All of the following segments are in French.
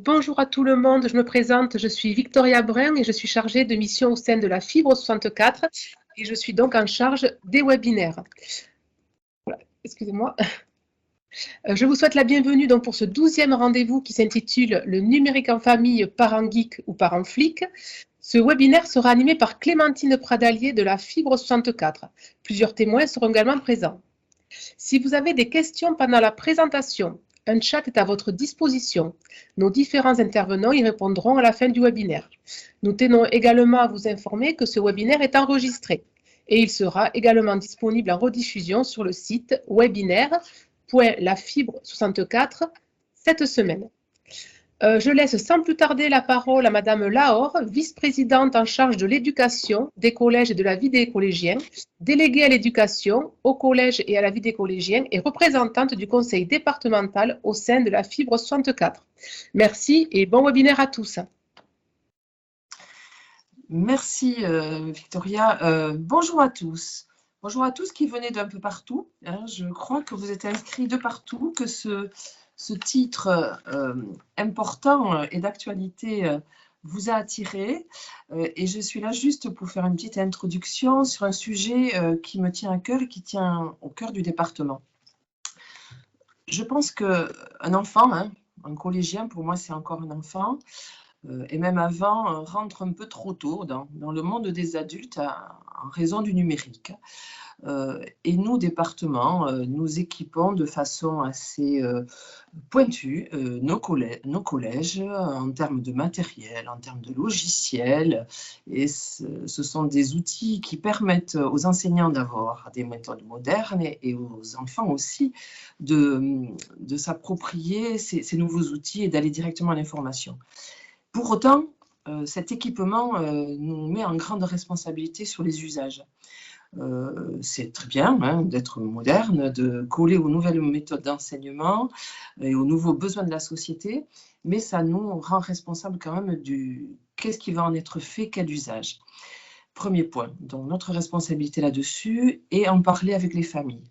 Bonjour à tout le monde, je me présente, je suis Victoria Brun et je suis chargée de mission au sein de la Fibre 64 et je suis donc en charge des webinaires. Voilà, excusez-moi. Je vous souhaite la bienvenue donc pour ce 12e rendez-vous qui s'intitule « Le numérique en famille, parents geek ou parents flic ». Ce webinaire sera animé par Clémentine Pradalier de la Fibre 64. Plusieurs témoins seront également présents. Si vous avez des questions pendant la présentation, un chat est à votre disposition. Nos différents intervenants y répondront à la fin du webinaire. Nous tenons également à vous informer que ce webinaire est enregistré et il sera également disponible en rediffusion sur le site webinaire.lafibre64 cette semaine. Je laisse sans plus tarder la parole à Madame Lahore, vice-présidente en charge de l'éducation, des collèges et de la vie des collégiens, déléguée à l'éducation, au collège et à la vie des collégiens et représentante du conseil départemental au sein de la Fibre 64. Merci et bon webinaire à tous. Merci Victoria. Bonjour à tous. Bonjour à tous qui venez d'un peu partout. Je crois que vous êtes inscrits de partout, que ce titre important et d'actualité vous a attiré. Et je suis là juste pour faire une petite introduction sur un sujet qui me tient à cœur et qui tient au cœur du département. Je pense qu'un enfant, un collégien, pour moi c'est encore un enfant, et même avant, rentre un peu trop tôt dans le monde des adultes en raison du numérique. Et nous, départements, nous équipons de façon assez pointue nos collèges en termes de matériel, en termes de logiciels. Et ce sont des outils qui permettent aux enseignants d'avoir des méthodes modernes et aux enfants aussi de s'approprier ces nouveaux outils et d'aller directement à l'information. Pour autant, cet équipement nous met en grande responsabilité sur les usages. C'est très bien d'être moderne, de coller aux nouvelles méthodes d'enseignement et aux nouveaux besoins de la société, mais ça nous rend responsables quand même du qu'est-ce qui va en être fait, quel usage. Premier point, donc notre responsabilité là-dessus et en parler avec les familles.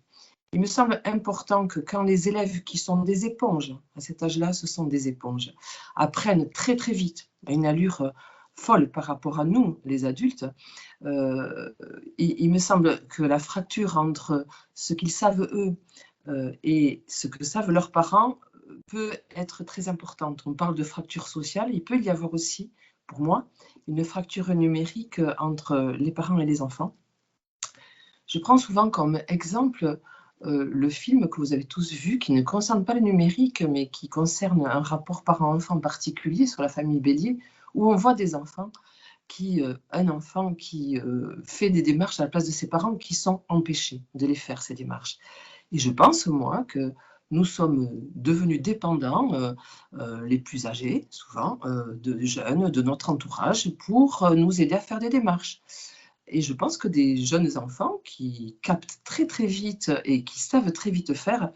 Il me semble important que quand les élèves qui sont des éponges, à cet âge-là, ce sont des éponges, apprennent très très vite, à une allure folle par rapport à nous, les adultes, il me semble que la fracture entre ce qu'ils savent eux et ce que savent leurs parents peut être très importante. On parle de fracture sociale, il peut y avoir aussi, pour moi, une fracture numérique entre les parents et les enfants. Je prends souvent comme exemple le film que vous avez tous vu, qui ne concerne pas le numérique, mais qui concerne un rapport parent-enfant particulier sur la famille Bélier, où on voit des enfants un enfant qui fait des démarches à la place de ses parents qui sont empêchés de les faire, ces démarches. Et je pense, moi, que nous sommes devenus dépendants, les plus âgés, souvent, de jeunes, de notre entourage, pour nous aider à faire des démarches. Et je pense que des jeunes enfants qui captent très très vite et qui savent très vite faire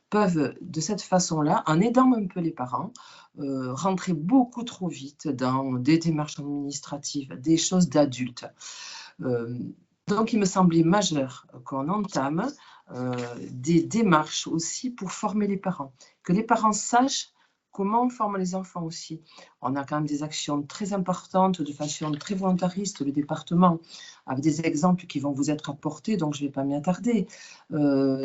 peuvent de cette façon-là, en aidant un peu les parents, rentrer beaucoup trop vite dans des démarches administratives, des choses d'adultes. Donc il me semblait majeur qu'on entame des démarches aussi pour former les parents, que les parents sachent comment on forme les enfants aussi. On a quand même des actions très importantes, de façon très volontariste, le département, avec des exemples qui vont vous être apportés, donc je ne vais pas m'y attarder.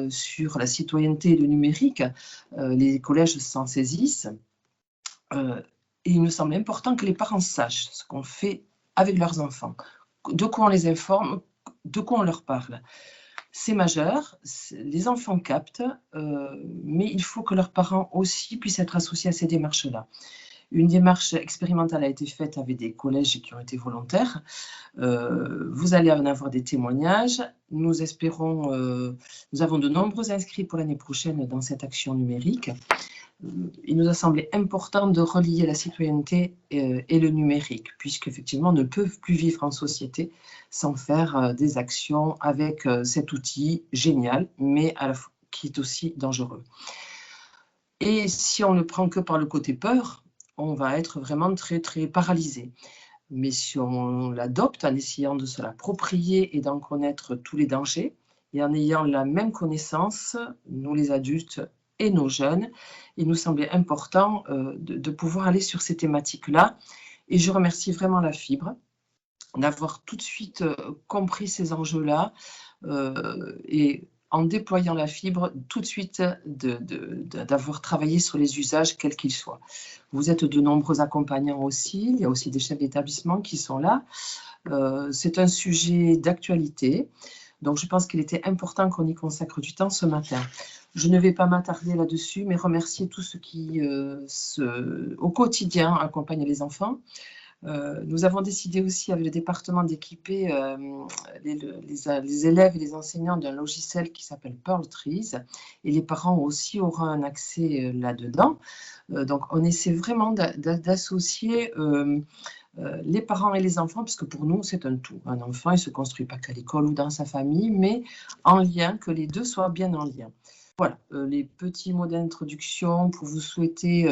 Sur la citoyenneté et le numérique, les collèges s'en saisissent. Et il me semble important que les parents sachent ce qu'on fait avec leurs enfants, de quoi on les informe, de quoi on leur parle. C'est majeur, les enfants captent, mais il faut que leurs parents aussi puissent être associés à ces démarches-là. Une démarche expérimentale a été faite avec des collèges qui ont été volontaires. Vous allez en avoir des témoignages. Nous espérons, nous avons de nombreux inscrits pour l'année prochaine dans cette action numérique. Il nous a semblé important de relier la citoyenneté et le numérique, puisqu'effectivement, on ne peut plus vivre en société sans faire des actions avec cet outil génial, mais à la fois, qui est aussi dangereux. Et si on ne prend que par le côté peur, on va être vraiment très, très paralysé. Mais si on l'adopte en essayant de se l'approprier et d'en connaître tous les dangers, et en ayant la même connaissance, nous les adultes et nos jeunes. Il nous semblait important de pouvoir aller sur ces thématiques-là. Et je remercie vraiment la Fibre d'avoir tout de suite compris ces enjeux-là et en déployant la Fibre, tout de suite d'avoir travaillé sur les usages, quels qu'ils soient. Vous êtes de nombreux accompagnants aussi, il y a aussi des chefs d'établissement qui sont là. C'est un sujet d'actualité, donc je pense qu'il était important qu'on y consacre du temps ce matin. Je ne vais pas m'attarder là-dessus, mais remercier tous ceux qui, au quotidien, accompagnent les enfants. Nous avons décidé aussi avec le département d'équiper les élèves et les enseignants d'un logiciel qui s'appelle Pearl Trees, et les parents aussi auront un accès là-dedans. Donc on essaie vraiment d'associer les parents et les enfants, puisque pour nous c'est un tout. Un enfant, il ne se construit pas qu'à l'école ou dans sa famille, mais en lien, que les deux soient bien en lien. Voilà, les petits mots d'introduction pour vous souhaiter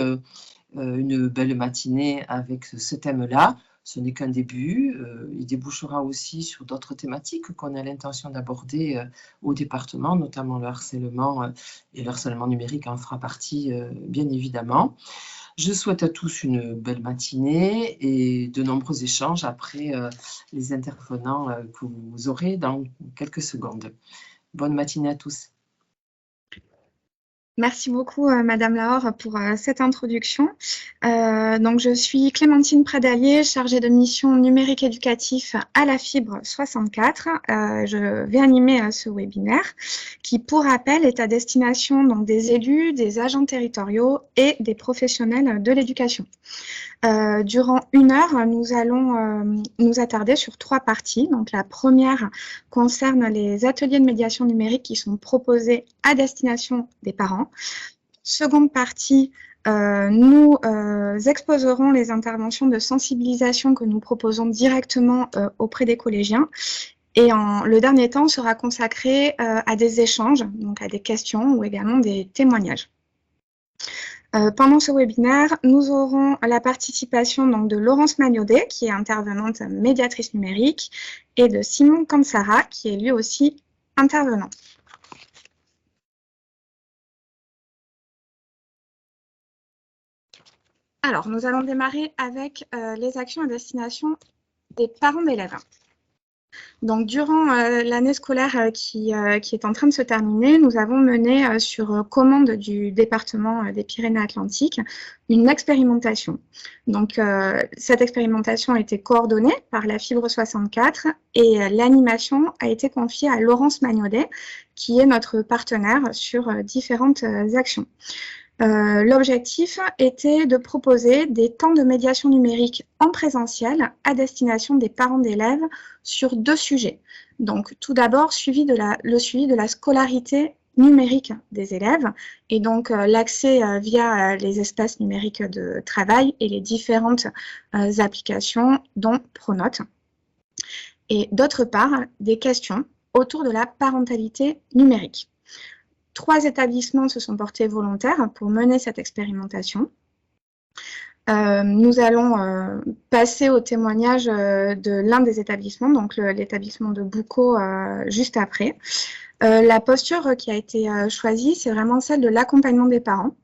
une belle matinée avec ce thème-là. Ce n'est qu'un début. Il débouchera aussi sur d'autres thématiques qu'on a l'intention d'aborder au département, notamment le harcèlement et le harcèlement numérique en fera partie, bien évidemment. Je souhaite à tous une belle matinée et de nombreux échanges après les intervenants que vous aurez dans quelques secondes. Bonne matinée à tous. Merci beaucoup, Madame Lahore, pour cette introduction. Donc, je suis Clémentine Prédalier, chargée de mission numérique éducatif à la Fibre 64. Je vais animer ce webinaire qui, pour rappel, est à destination donc, des élus, des agents territoriaux et des professionnels de l'éducation. Durant 1 heure, nous allons nous attarder sur 3 parties. Donc, la première concerne les ateliers de médiation numérique qui sont proposés à destination des parents. Seconde partie, nous exposerons les interventions de sensibilisation que nous proposons directement auprès des collégiens. Et le dernier temps sera consacré à des échanges, donc à des questions ou également des témoignages. Pendant ce webinaire, nous aurons la participation donc, de Laurence Magnaudet, qui est intervenante médiatrice numérique, et de Simon Kansara, qui est lui aussi intervenant. Alors, nous allons démarrer avec les actions à destination des parents d'élèves. Donc, durant l'année scolaire qui est en train de se terminer, nous avons mené sur commande du département des Pyrénées-Atlantiques une expérimentation. Donc, cette expérimentation a été coordonnée par la Fibre 64 et l'animation a été confiée à Laurence Magnaudet, qui est notre partenaire sur différentes actions. L'objectif était de proposer des temps de médiation numérique en présentiel à destination des parents d'élèves sur 2 sujets. Donc, tout d'abord, le suivi de la scolarité numérique des élèves et donc l'accès via les espaces numériques de travail et les différentes applications, dont Pronote. Et d'autre part, des questions autour de la parentalité numérique. 3 établissements se sont portés volontaires pour mener cette expérimentation. Nous allons passer au témoignage de l'un des établissements, donc l'établissement de Boucau, juste après. La posture qui a été choisie, c'est vraiment celle de l'accompagnement des parents,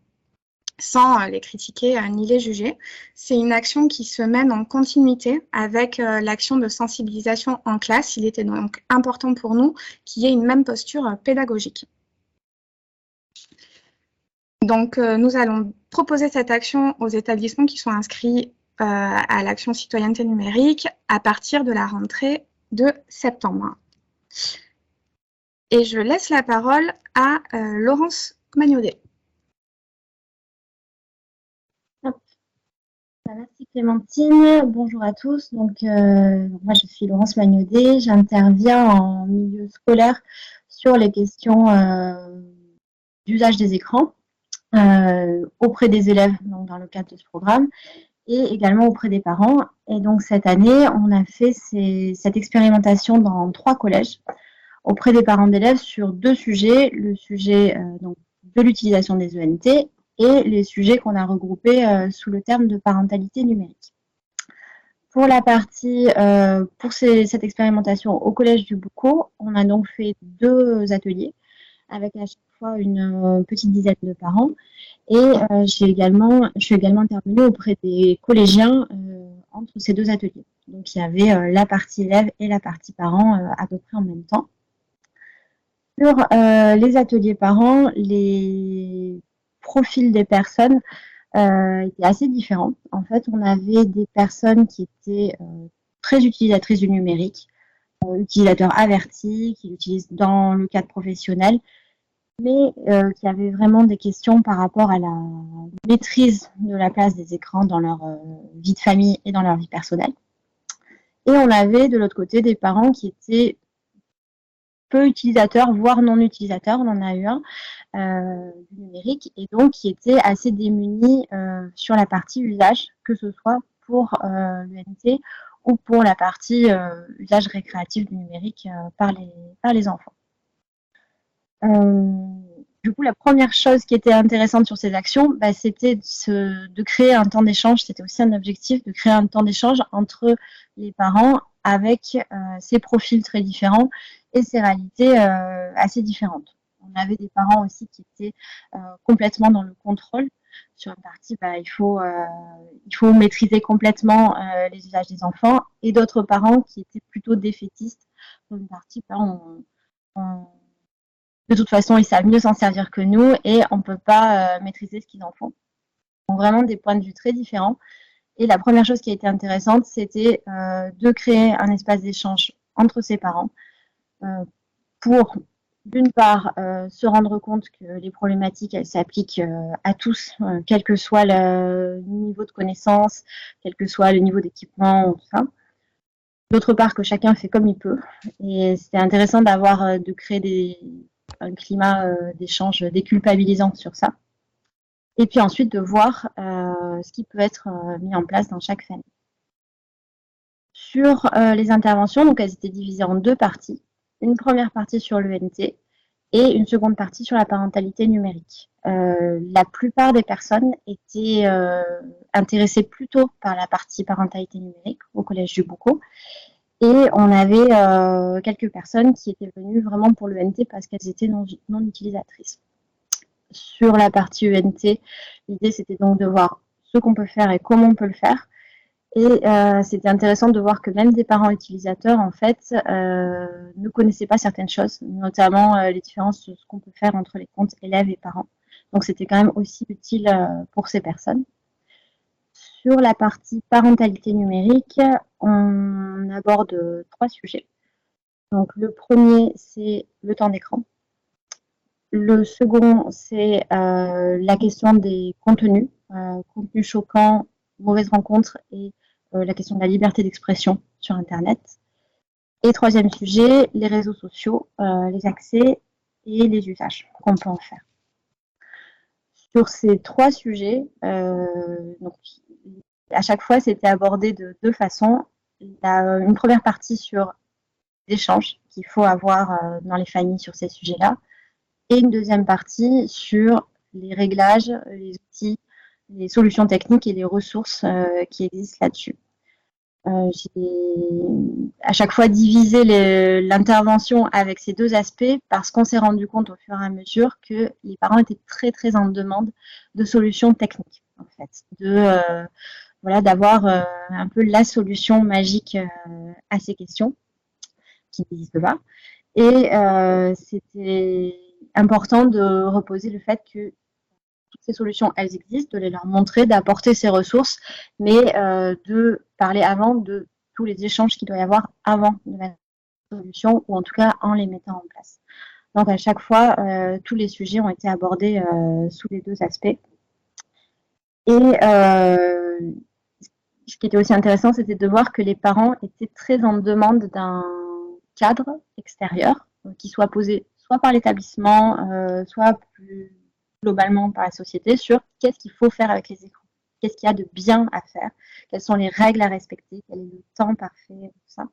sans les critiquer ni les juger. C'est une action qui se mène en continuité avec l'action de sensibilisation en classe. Il était donc important pour nous qu'il y ait une même posture pédagogique. Donc, nous allons proposer cette action aux établissements qui sont inscrits à l'action citoyenneté numérique à partir de la rentrée de septembre. Et je laisse la parole à Laurence Magnaudet. Merci Clémentine, bonjour à tous. Donc, moi je suis Laurence Magnaudet, j'interviens en milieu scolaire sur les questions d'usage des écrans. Auprès des élèves donc dans le cadre de ce programme et également auprès des parents. Et donc cette année, on a fait cette expérimentation dans 3 collèges auprès des parents d'élèves sur 2 sujets, le sujet donc, de l'utilisation des ENT et les sujets qu'on a regroupés sous le terme de parentalité numérique. Pour la partie, pour cette expérimentation au collège du Boucau, on a donc fait 2 ateliers avec à chaque fois une petite dizaine de parents. Et je suis également intervenue auprès des collégiens entre ces deux ateliers. Donc, il y avait la partie élèves et la partie parents à peu près en même temps. Sur les ateliers parents, les profils des personnes étaient assez différents. En fait, on avait des personnes qui étaient très utilisatrices du numérique, utilisateurs avertis, qui l'utilisent dans le cadre professionnel, mais qui avaient vraiment des questions par rapport à la maîtrise de la place des écrans dans leur vie de famille et dans leur vie personnelle. Et on avait de l'autre côté des parents qui étaient peu utilisateurs, voire non utilisateurs, on en a eu un, du numérique, et donc qui étaient assez démunis sur la partie usage, que ce soit pour l'UNT ou pour la partie usage récréatif du numérique par les enfants. Du coup, la première chose qui était intéressante sur ces actions, c'était de créer un temps d'échange. C'était aussi un objectif de créer un temps d'échange entre les parents avec ces profils très différents et ces réalités assez différentes. On avait des parents aussi qui étaient complètement dans le contrôle. Sur une partie, il faut maîtriser complètement les usages des enfants, et d'autres parents qui étaient plutôt défaitistes. Sur une partie, de toute façon, ils savent mieux s'en servir que nous et on ne peut pas maîtriser ce qu'ils en font. Donc vraiment des points de vue très différents. Et la première chose qui a été intéressante, c'était de créer un espace d'échange entre ces parents pour, d'une part, se rendre compte que les problématiques, elles s'appliquent à tous, quel que soit le niveau de connaissance, quel que soit le niveau d'équipement, tout ça. D'autre part, que chacun fait comme il peut. Et c'était intéressant de créer un climat d'échange déculpabilisant sur ça. Et puis ensuite de voir ce qui peut être mis en place dans chaque famille. Sur les interventions, donc elles étaient divisées en deux parties. Une première partie sur l'ENT et une seconde partie sur la parentalité numérique. La plupart des personnes étaient intéressées plutôt par la partie parentalité numérique au Collège du Boucau. Et on avait quelques personnes qui étaient venues vraiment pour l'ENT parce qu'elles étaient non utilisatrices. Sur la partie ENT, l'idée c'était donc de voir ce qu'on peut faire et comment on peut le faire. Et c'était intéressant de voir que même des parents utilisateurs, en fait, ne connaissaient pas certaines choses, notamment les différences de ce qu'on peut faire entre les comptes élèves et parents. Donc c'était quand même aussi utile pour ces personnes. Sur la partie parentalité numérique, on aborde 3 sujets. Donc le premier, c'est le temps d'écran. Le second, c'est la question des contenus, contenus choquants, mauvaises rencontres et la question de la liberté d'expression sur Internet. Et troisième sujet, les réseaux sociaux, les accès et les usages qu'on peut en faire. Sur ces 3 sujets, donc, à chaque fois, c'était abordé de 2 façons. Il y a une première partie sur l'échange qu'il faut avoir dans les familles sur ces sujets-là, et une deuxième partie sur les réglages, les outils, les solutions techniques et les ressources qui existent là-dessus. J'ai à chaque fois divisé l'intervention avec ces 2 aspects parce qu'on s'est rendu compte au fur et à mesure que les parents étaient très très en demande de solutions techniques, en fait, d'avoir un peu la solution magique à ces questions qui n'existent pas. Et c'était important de reposer le fait que toutes ces solutions, elles existent, de les leur montrer, d'apporter ces ressources, mais de parler avant de tous les échanges qu'il doit y avoir avant de mettre la solution, ou en tout cas en les mettant en place. Donc à chaque fois, tous les sujets ont été abordés sous les 2 aspects. Et ce qui était aussi intéressant, c'était de voir que les parents étaient très en demande d'un cadre extérieur qui soit posé soit par l'établissement, soit plus globalement par la société sur qu'est-ce qu'il faut faire avec les écrans, qu'est-ce qu'il y a de bien à faire, quelles sont les règles à respecter, quel est le temps parfait, tout ça.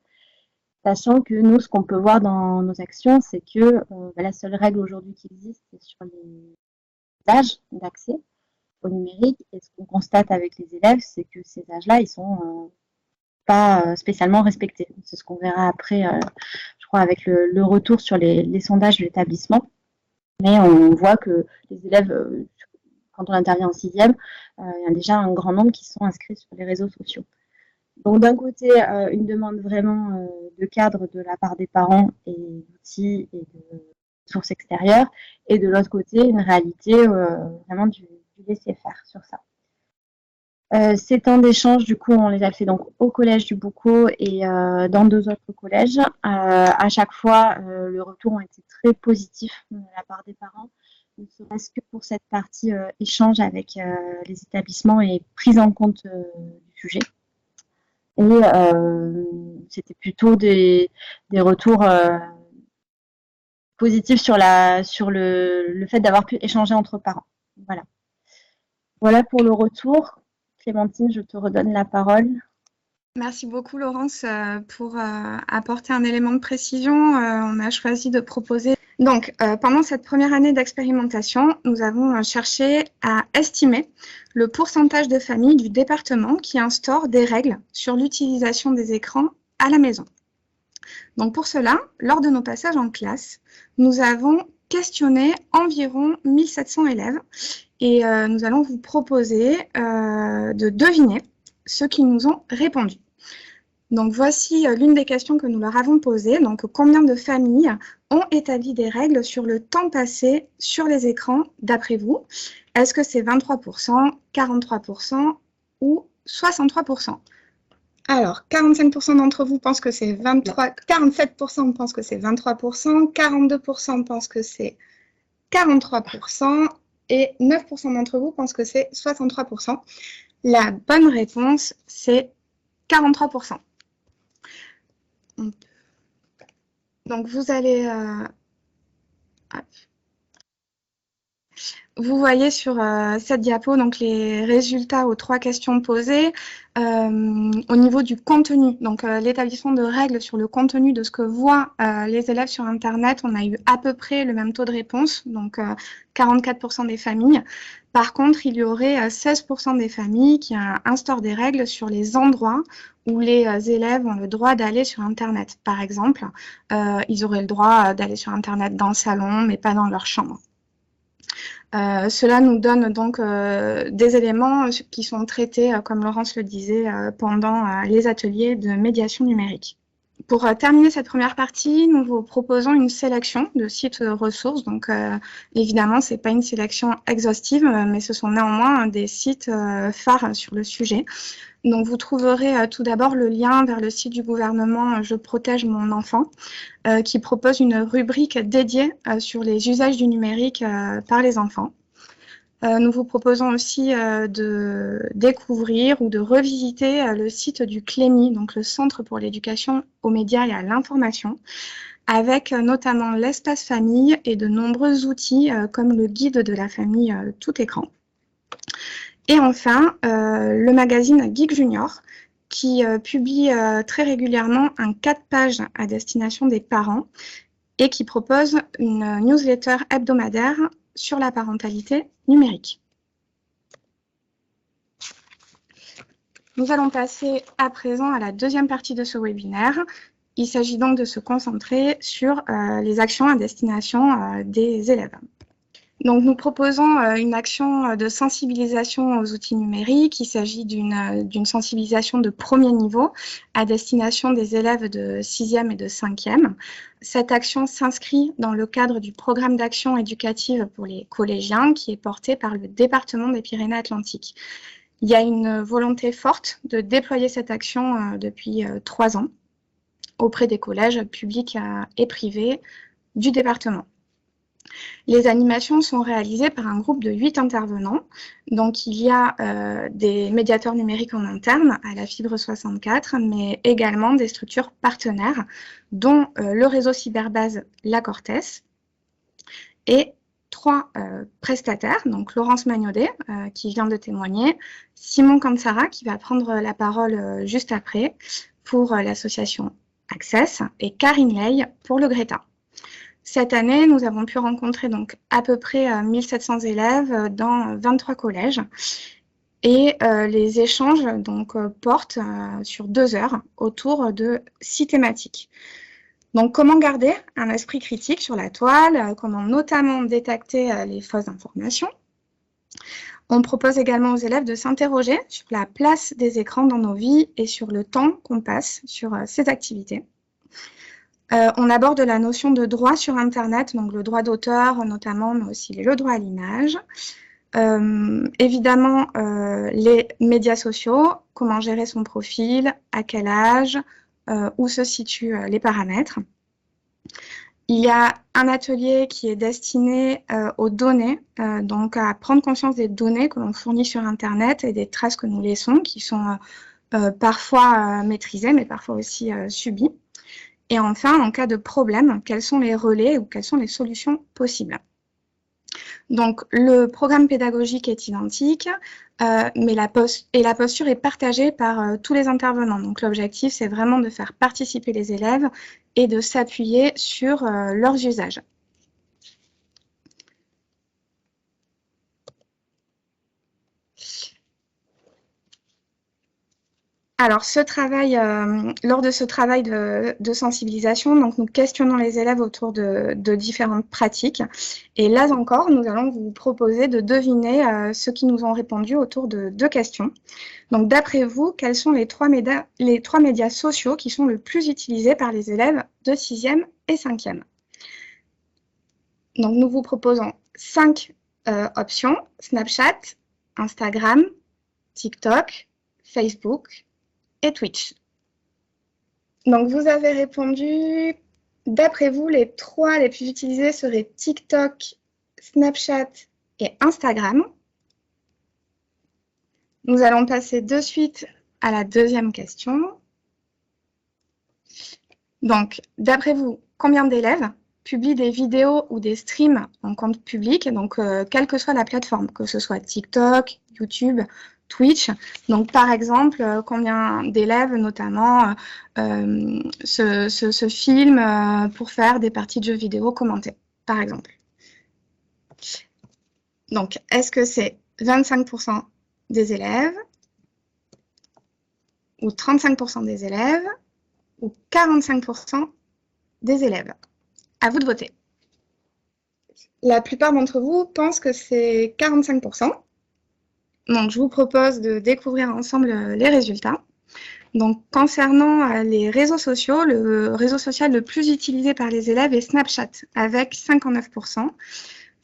Sachant que nous, ce qu'on peut voir dans nos actions, c'est que la seule règle aujourd'hui qui existe, c'est sur les âges d'accès au numérique. Et ce qu'on constate avec les élèves, c'est que ces âges-là, ils sont pas spécialement respectés. C'est ce qu'on verra après, je crois, avec le retour sur les sondages de l'établissement. Mais on voit que les élèves, quand on intervient en 6e, il y a déjà un grand nombre qui sont inscrits sur les réseaux sociaux. Donc d'un côté, une demande vraiment de cadre de la part des parents et d'outils et de sources extérieures, et de l'autre côté, une réalité vraiment du laisser-faire sur ça. Ces temps d'échange, du coup, on les a fait donc au collège du Boucau et dans 2 autres collèges. À chaque fois, le retour ont été très positifs de la part des parents, ne serait-ce que pour cette partie échange avec les établissements et prise en compte du sujet. Et c'était plutôt des retours positifs sur le fait d'avoir pu échanger entre parents. Voilà pour le retour. Clémentine, je te redonne la parole. Merci beaucoup, Laurence, pour apporter un élément de précision. On a choisi de proposer. Donc, pendant cette première année d'expérimentation, nous avons cherché à estimer le pourcentage de familles du département qui instaurent des règles sur l'utilisation des écrans à la maison. Donc, pour cela, lors de nos passages en classe, nous avons questionné environ 1700 élèves et nous allons vous proposer de deviner ceux qui nous ont répondu. Donc, voici l'une des questions que nous leur avons posées. Donc, combien de familles ont établi des règles sur le temps passé sur les écrans, d'après vous? Est-ce que c'est 23%, 43% ou 63%? Alors, 45% d'entre vous pensent que c'est 23%, 47% pensent que c'est 23%, 42% pensent que c'est 43% et 9% d'entre vous pensent que c'est 63%. La bonne réponse, c'est 43%. Donc, vous allez... Vous voyez sur cette diapo donc, les résultats aux 3 questions posées au niveau du contenu. Donc, l'établissement de règles sur le contenu de ce que voient les élèves sur Internet, on a eu à peu près le même taux de réponse, donc 44% des familles. Par contre, il y aurait 16% des familles qui instaurent des règles sur les endroits où les élèves ont le droit d'aller sur Internet. Par exemple, ils auraient le droit d'aller sur Internet dans le salon, mais pas dans leur chambre. Cela nous donne donc des éléments qui sont traités, comme Laurence le disait, pendant les ateliers de médiation numérique. Pour terminer cette première partie, nous vous proposons une sélection de sites ressources. Donc, évidemment, ce n'est pas une sélection exhaustive, mais ce sont néanmoins des sites phares sur le sujet. Donc, vous trouverez tout d'abord le lien vers le site du gouvernement « Je protège mon enfant » qui propose une rubrique dédiée sur les usages du numérique par les enfants. Nous vous proposons aussi de découvrir ou de revisiter le site du CLEMI, donc le Centre pour l'éducation aux médias et à l'information, avec notamment l'espace famille et de nombreux outils comme le guide de la famille tout écran. Et enfin, le magazine Geek Junior, qui publie très régulièrement un 4 pages à destination des parents et qui propose une newsletter hebdomadaire sur la parentalité numérique. Nous allons passer à présent à la deuxième partie de ce webinaire. Il s'agit donc de se concentrer sur les actions à destination des élèves. Donc, nous proposons une action de sensibilisation aux outils numériques. Il s'agit d'une sensibilisation de premier niveau à destination des élèves de 6e et de 5e. Cette action s'inscrit dans le cadre du programme d'action éducative pour les collégiens qui est porté par le département des Pyrénées-Atlantiques. Il y a une volonté forte de déployer cette action depuis 3 ans auprès des collèges publics et privés du département. Les animations sont réalisées par un groupe de 8 intervenants. Donc, il y a des médiateurs numériques en interne à la Fibre 64, mais également des structures partenaires, dont le réseau cyberbase La Cortès et 3 prestataires, donc Laurence Magnodet, qui vient de témoigner, Simon Kansara, qui va prendre la parole juste après, pour l'association Access, et Karine Ley pour le Greta. Cette année, nous avons pu rencontrer donc à peu près 1700 élèves dans 23 collèges et les échanges donc, portent sur 2 heures autour de 6 thématiques. Donc, comment garder un esprit critique sur la toile, comment notamment détecter les fausses informations. On propose également aux élèves de s'interroger sur la place des écrans dans nos vies et sur le temps qu'on passe sur ces activités. On aborde la notion de droit sur Internet, donc le droit d'auteur notamment, mais aussi le droit à l'image. Évidemment, les médias sociaux, comment gérer son profil, à quel âge, où se situent les paramètres. Il y a un atelier qui est destiné aux données, donc à prendre conscience des données que l'on fournit sur Internet et des traces que nous laissons, qui sont parfois maîtrisées, mais parfois aussi subies. Et enfin, en cas de problème, quels sont les relais ou quelles sont les solutions possibles. Donc, le programme pédagogique est identique, mais la posture est partagée par tous les intervenants. Donc, l'objectif, c'est vraiment de faire participer les élèves et de s'appuyer sur leurs usages. Alors, lors de ce travail de sensibilisation, donc nous questionnons les élèves autour de différentes pratiques. Et là encore, nous allons vous proposer de deviner ceux qui nous ont répondu autour de 2 questions. Donc, d'après vous, quels sont les trois médias sociaux qui sont le plus utilisés par les élèves de 6e et 5e? Donc, nous vous proposons 5 options: Snapchat, Instagram, TikTok, Facebook et Twitch. Donc, vous avez répondu, d'après vous, les 3 les plus utilisés seraient TikTok, Snapchat et Instagram. Nous allons passer de suite à la 2e question. Donc, d'après vous, combien d'élèves publient des vidéos ou des streams en compte public, donc quelle que soit la plateforme, que ce soit TikTok, YouTube, Twitch. Donc, par exemple, combien d'élèves, notamment, se filment pour faire des parties de jeux vidéo commentées, par exemple. Donc, est-ce que c'est 25% des élèves, ou 35% des élèves, ou 45% des élèves? À vous de voter. La plupart d'entre vous pensent que c'est 45%. Donc, je vous propose de découvrir ensemble les résultats. Donc, concernant les réseaux sociaux, le réseau social le plus utilisé par les élèves est Snapchat, avec 59%.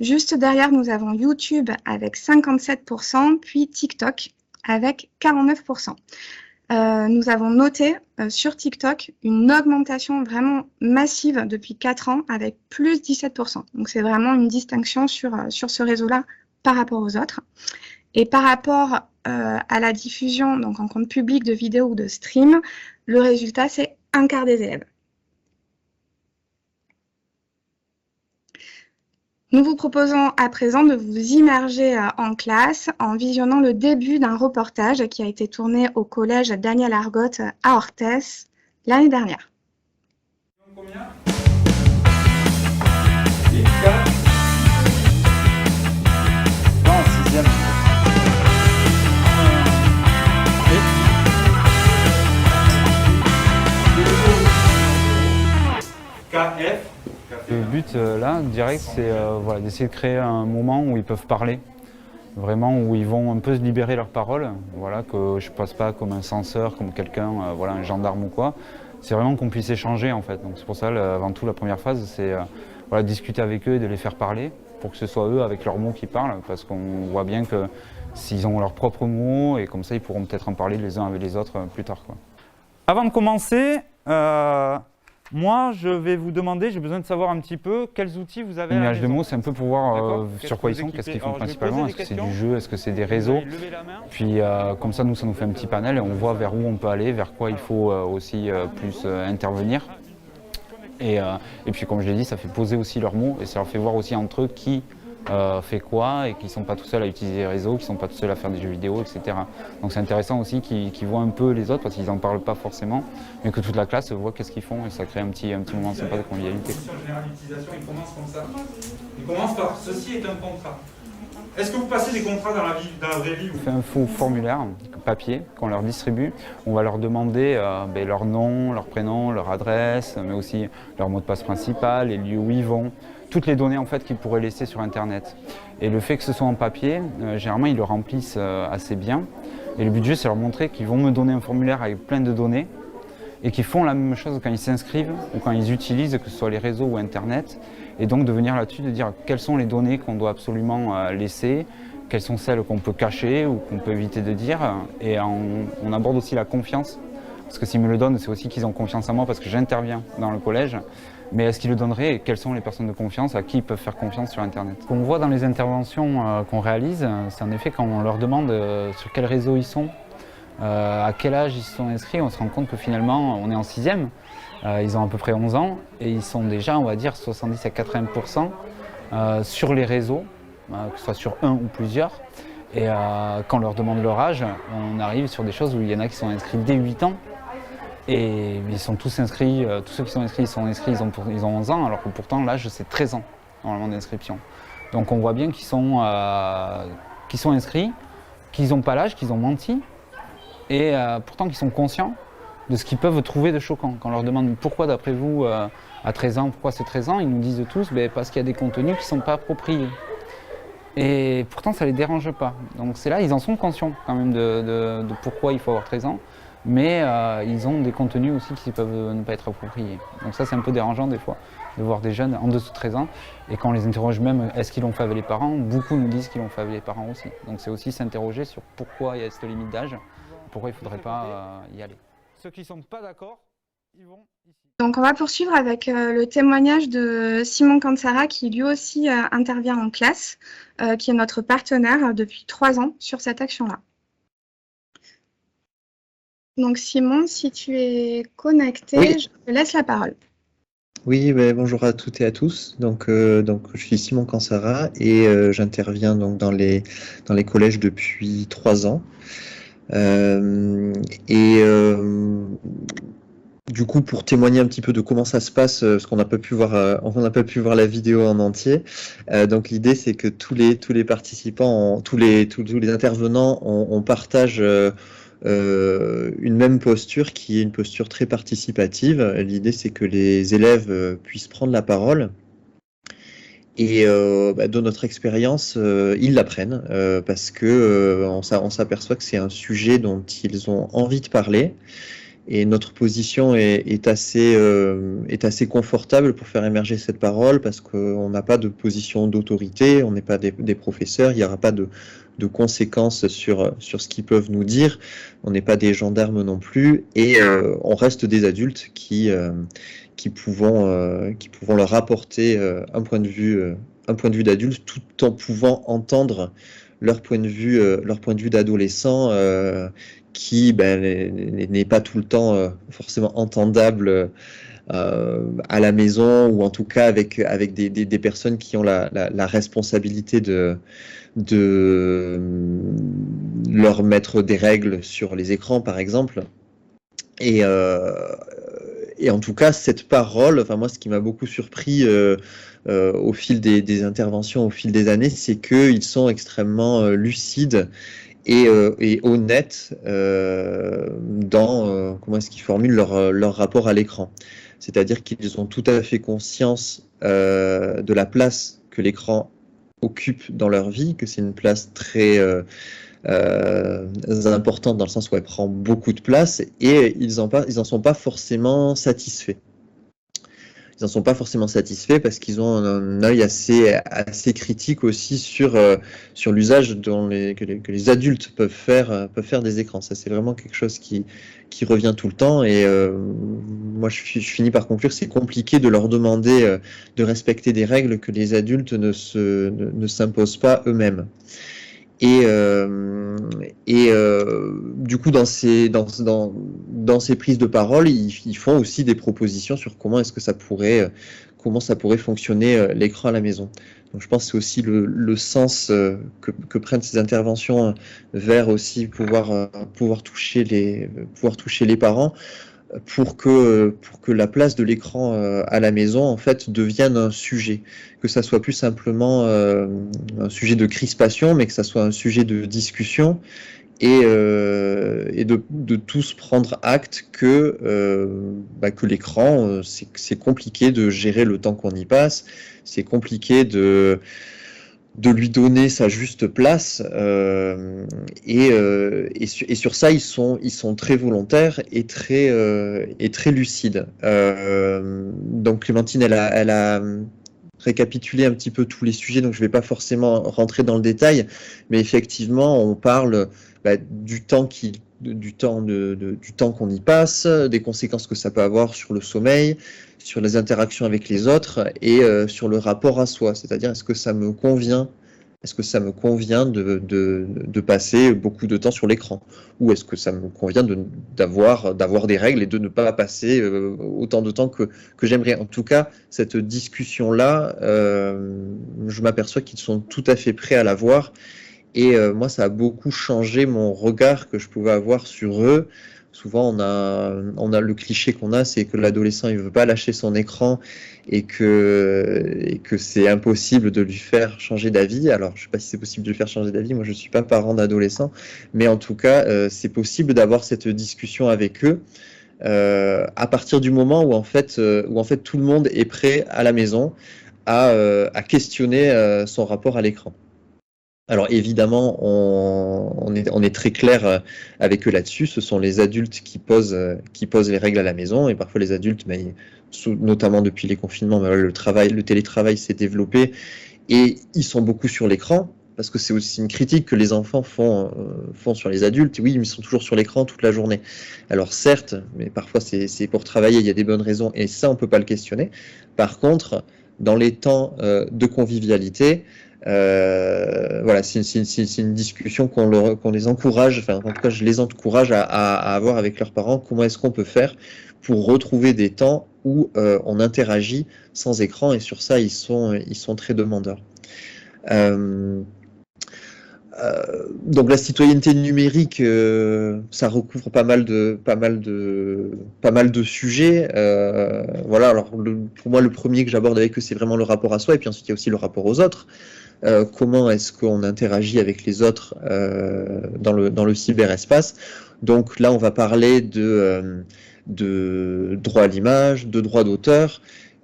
Juste derrière, nous avons YouTube avec 57%, puis TikTok avec 49%. Nous avons noté sur TikTok une augmentation vraiment massive depuis 4 ans avec plus 17%. Donc, c'est vraiment une distinction sur ce réseau-là par rapport aux autres. Et par rapport à la diffusion, donc en compte public de vidéos ou de streams, le résultat, c'est 1/4 des élèves. Nous vous proposons à présent de vous immerger en classe en visionnant le début d'un reportage qui a été tourné au collège Daniel Argote à Orthès l'année dernière. Combien ? 10, 4. Non, 6e. KF. Le but là, direct, c'est voilà, d'essayer de créer un moment où ils peuvent parler, vraiment où ils vont un peu se libérer leurs paroles, voilà, que je passe pas comme un censeur, comme quelqu'un, voilà, un gendarme ou quoi. C'est vraiment qu'on puisse échanger en fait. Donc c'est pour ça, avant tout, la première phase, c'est voilà, discuter avec eux et de les faire parler, pour que ce soit eux avec leurs mots qui parlent, parce qu'on voit bien que s'ils ont leurs propres mots, et comme ça ils pourront peut-être en parler les uns avec les autres plus tard, quoi. Avant de commencer, moi, je vais vous demander, j'ai besoin de savoir un petit peu quels outils vous avez. L'image de mots, c'est un peu pour voir sur quoi ils sont, qu'est-ce qu'ils font principalement, est-ce que c'est du jeu, est-ce que c'est des réseaux. Puis comme ça, nous, ça nous fait un petit panel et on voit vers où on peut aller, vers quoi il faut aussi plus intervenir. Et puis comme je l'ai dit, ça fait poser aussi leurs mots et ça leur fait voir aussi entre eux qui fait quoi et qui ne sont pas tout seuls à utiliser les réseaux, qui ne sont pas tout seuls à faire des jeux vidéo, etc. Donc c'est intéressant aussi qu'ils voient un peu les autres parce qu'ils n'en parlent pas forcément, mais que toute la classe voit qu'est-ce qu'ils font et ça crée un petit moment sympa de convivialité. Sur généralisation, il commence comme ça. Il commence par « ceci est un contrat ». Est-ce que vous passez des contrats dans la vraie vie? On fait un faux formulaire papier qu'on leur distribue. On va leur demander leur nom, leur prénom, leur adresse, mais aussi leur mot de passe principal, les lieux où ils vont, toutes les données en fait qu'ils pourraient laisser sur Internet. Et le fait que ce soit en papier, généralement ils le remplissent assez bien. Et le but du jeu, c'est leur montrer qu'ils vont me donner un formulaire avec plein de données et qu'ils font la même chose quand ils s'inscrivent ou quand ils utilisent, que ce soit les réseaux ou Internet. Et donc de venir là-dessus, de dire quelles sont les données qu'on doit absolument laisser, quelles sont celles qu'on peut cacher ou qu'on peut éviter de dire. Et on aborde aussi la confiance, parce que s'ils me le donnent, c'est aussi qu'ils ont confiance en moi parce que j'interviens dans le collège. Mais est-ce qu'ils le donneraient et quelles sont les personnes de confiance à qui ils peuvent faire confiance sur Internet? Ce qu'on voit dans les interventions qu'on réalise, c'est en effet quand on leur demande sur quel réseau ils sont, à quel âge ils se sont inscrits, on se rend compte que finalement on est en 6e, ils ont à peu près 11 ans et ils sont déjà, on va dire, 70 à 80% sur les réseaux, que ce soit sur un ou plusieurs. Et quand on leur demande leur âge, on arrive sur des choses où il y en a qui sont inscrits dès 8 ans. Et ils sont tous inscrits, tous ceux qui sont inscrits, ils ont 11 ans, alors que pourtant l'âge c'est 13 ans normalement d'inscription. Donc on voit bien qu'ils sont inscrits, qu'ils n'ont pas l'âge, qu'ils ont menti, et pourtant qu'ils sont conscients de ce qu'ils peuvent trouver de choquant. Quand on leur demande pourquoi d'après vous à 13 ans, pourquoi c'est 13 ans, ils nous disent tous parce qu'il y a des contenus qui ne sont pas appropriés. Et pourtant ça ne les dérange pas. Donc c'est là, ils en sont conscients quand même de pourquoi il faut avoir 13 ans. Mais ils ont des contenus aussi qui peuvent ne pas être appropriés. Donc ça c'est un peu dérangeant des fois, de voir des jeunes en dessous de 13 ans, et quand on les interroge même, est-ce qu'ils l'ont fait avec les parents, beaucoup nous disent qu'ils l'ont fait avec les parents aussi. Donc c'est aussi s'interroger sur pourquoi il y a cette limite d'âge, pourquoi il ne faudrait pas y aller. Ceux qui ne sont pas d'accord, ils vont ici. Donc on va poursuivre avec le témoignage de Simon Kansara qui lui aussi intervient en classe, qui est notre partenaire depuis 3 ans sur cette action-là. Donc Simon, si tu es connecté, oui. Je te laisse la parole. Oui, bonjour à toutes et à tous. Donc je suis Simon Kansara et j'interviens donc dans les collèges depuis 3 ans. Du coup, pour témoigner un petit peu de comment ça se passe, parce qu'on n'a pas pu voir, la vidéo en entier. Donc l'idée, c'est que tous les participants, tous les intervenants, on partage une même posture qui est une posture très participative. L'idée, c'est que les élèves puissent prendre la parole et de notre expérience, ils l'apprennent parce que on s'aperçoit que c'est un sujet dont ils ont envie de parler. Et notre position est assez confortable pour faire émerger cette parole parce qu'on n'a pas de position d'autorité, on n'est pas des professeurs, il n'y aura pas de conséquences sur ce qu'ils peuvent nous dire, on n'est pas des gendarmes non plus, et on reste des adultes qui pouvons leur apporter un point de vue d'adulte tout en pouvant entendre leur point de vue d'adolescent qui n'est pas tout le temps forcément entendable à la maison, ou en tout cas avec des personnes qui ont la responsabilité de leur mettre des règles sur les écrans, par exemple. Et en tout cas, cette parole, enfin moi, ce qui m'a beaucoup surpris au fil des interventions, au fil des années, c'est qu'ils sont extrêmement lucides et honnêtes dans comment est-ce qu'ils formulent leur rapport à l'écran. C'est-à-dire qu'ils ont tout à fait conscience de la place que l'écran occupe dans leur vie, que c'est une place très importante dans le sens où elle prend beaucoup de place, et ils en sont pas forcément satisfaits. Ils n'en sont pas forcément satisfaits parce qu'ils ont un œil assez critique aussi sur l'usage que les adultes peuvent faire des écrans. Ça, c'est vraiment quelque chose qui revient tout le temps. Et moi, je finis par conclure, c'est compliqué de leur demander de respecter des règles que les adultes ne s'imposent pas eux-mêmes. Et du coup, dans ces prises de parole, ils font aussi des propositions sur comment ça pourrait fonctionner l'écran à la maison. Donc, je pense que c'est aussi le sens que prennent ces interventions vers aussi pouvoir toucher les parents. pour que la place de l'écran à la maison en fait devienne un sujet, que ça soit plus simplement un sujet de crispation, mais que ça soit un sujet de discussion et de tous prendre acte que l'écran c'est compliqué de gérer le temps qu'on y passe, c'est compliqué de lui donner sa juste place et sur ça ils sont très volontaires et très lucides. Donc Clémentine elle a récapitulé un petit peu tous les sujets, donc je ne vais pas forcément rentrer dans le détail, mais effectivement on parle du temps qu'on y passe, des conséquences que ça peut avoir sur le sommeil, sur les interactions avec les autres et sur le rapport à soi, c'est-à-dire est-ce que ça me convient de passer beaucoup de temps sur l'écran, ou est-ce que ça me convient d'avoir des règles et de ne pas passer autant de temps que j'aimerais. En tout cas, cette discussion-là, je m'aperçois qu'ils sont tout à fait prêts à l'avoir. Et moi, ça a beaucoup changé mon regard que je pouvais avoir sur eux. Souvent, on a le cliché qu'on a, c'est que l'adolescent, il veut pas lâcher son écran et que c'est impossible de lui faire changer d'avis. Alors, je sais pas si c'est possible de lui faire changer d'avis. Moi, je suis pas parent d'adolescent, mais en tout cas, c'est possible d'avoir cette discussion avec eux à partir du moment où en fait tout le monde est prêt à la maison à questionner son rapport à l'écran. Alors évidemment, on est très clair avec eux là-dessus. Ce sont les adultes qui posent les règles à la maison, et parfois les adultes, notamment depuis les confinements, le télétravail s'est développé et ils sont beaucoup sur l'écran, parce que c'est aussi une critique que les enfants font sur les adultes. Oui, ils sont toujours sur l'écran toute la journée. Alors certes, mais parfois c'est pour travailler, il y a des bonnes raisons, et ça on peut pas le questionner. Par contre, dans les temps de convivialité, voilà, c'est une discussion qu'on les encourage, enfin en tout cas je les encourage à avoir avec leurs parents. Comment est-ce qu'on peut faire pour retrouver des temps où on interagit sans écran, et sur ça ils sont très demandeurs. Donc la citoyenneté numérique, ça recouvre pas mal de sujets. Voilà, alors pour moi le premier que j'aborde avec eux, c'est vraiment le rapport à soi, et puis ensuite il y a aussi le rapport aux autres. Comment est-ce qu'on interagit avec les autres dans le cyberespace. Donc là on va parler de droit à l'image, de droit d'auteur,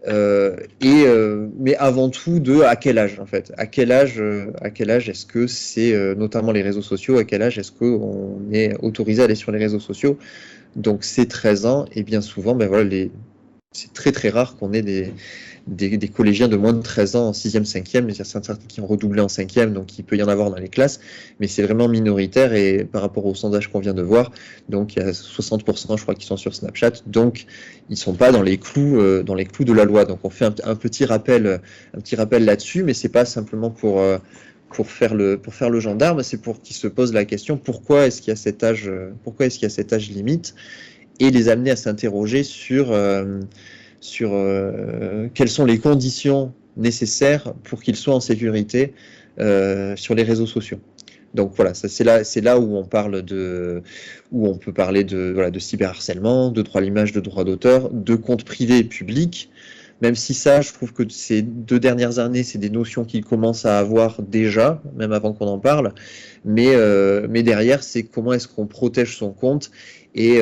mais avant tout à quel âge en fait, à quel âge est-ce que c'est notamment les réseaux sociaux, à quel âge est-ce qu'on est autorisé à aller sur les réseaux sociaux. Donc c'est 13 ans, et bien souvent voilà, c'est très très rare qu'on ait des collégiens de moins de 13 ans en 6e, 5e, il y a certains qui ont redoublé en 5e, donc il peut y en avoir dans les classes, mais c'est vraiment minoritaire, et par rapport au sondage qu'on vient de voir, donc il y a 60% je crois qui sont sur Snapchat, donc ils sont pas dans les clous de la loi. Donc on fait un petit rappel là-dessus, mais c'est pas simplement pour faire le gendarme, c'est pour qu'ils se posent la question pourquoi est-ce qu'il y a cet âge limite, et les amener à s'interroger sur quelles sont les conditions nécessaires pour qu'ils soient en sécurité sur les réseaux sociaux. Donc voilà, c'est là où on peut parler de cyberharcèlement, de droit à l'image, de droit d'auteur, de comptes privés et publics. Même si ça, je trouve que ces 2 dernières années, c'est des notions qu'ils commencent à avoir déjà, même avant qu'on en parle. Mais derrière, c'est comment est-ce qu'on protège son compte, et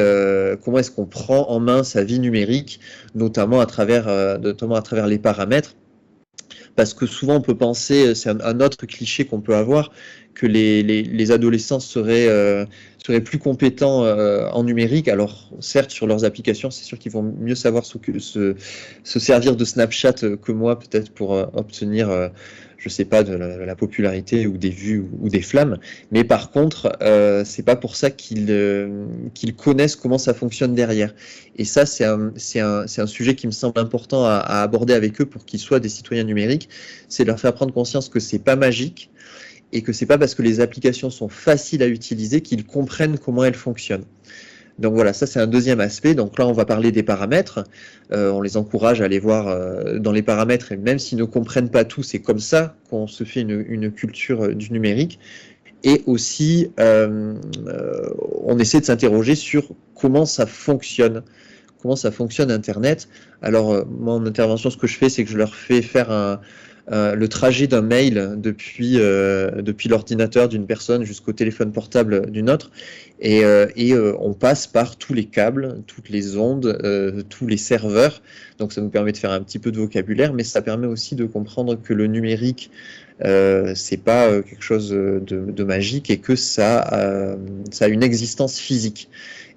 comment est-ce qu'on prend en main sa vie numérique, notamment à travers les paramètres. Parce que souvent on peut penser, c'est un autre cliché qu'on peut avoir, que les adolescents seraient plus compétents en numérique. Alors certes, sur leurs applications, c'est sûr qu'ils vont mieux savoir se servir de Snapchat que moi, peut-être pour obtenir je sais pas, de la popularité ou des vues ou des flammes, mais par contre, c'est pas pour ça qu'ils connaissent comment ça fonctionne derrière. Et ça, c'est un sujet qui me semble important à aborder avec eux pour qu'ils soient des citoyens numériques, c'est leur faire prendre conscience que c'est pas magique, et que c'est pas parce que les applications sont faciles à utiliser qu'ils comprennent comment elles fonctionnent. Donc voilà, ça c'est un deuxième aspect. Donc là on va parler des paramètres, on les encourage à aller voir dans les paramètres, et même s'ils ne comprennent pas tout, c'est comme ça qu'on se fait une culture du numérique. Et aussi on essaie de s'interroger sur comment ça fonctionne comment ça fonctionne Internet. Alors, moi, en intervention, ce que je fais, c'est que je leur fais faire le trajet d'un mail depuis l'ordinateur d'une personne jusqu'au téléphone portable d'une autre, et on passe par tous les câbles, toutes les ondes, tous les serveurs. Donc ça nous permet de faire un petit peu de vocabulaire, mais ça permet aussi de comprendre que le numérique, c'est pas quelque chose de magique, et que ça a une existence physique.